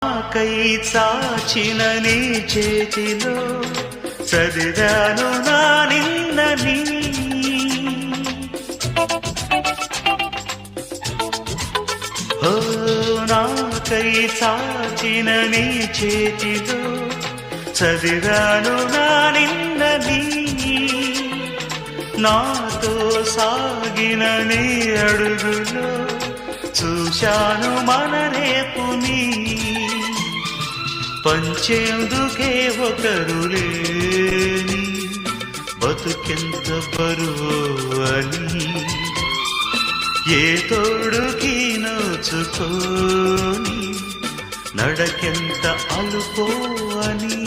నాకై చాచిన నీ చేతిలో చదివాను నా నిన్నని. ఓ నాకై చాచిన నీ చేతిలో చదివాను నా నిన్నని. నాతో సాగిన నీ అడుగులో చూశాను మన రేపుని. పంచేందుకే ఒకరు లేని బతుకెంత బరువు అని, ఏ తోడుకి నోచుకోని నడకెంత అలుపో అని.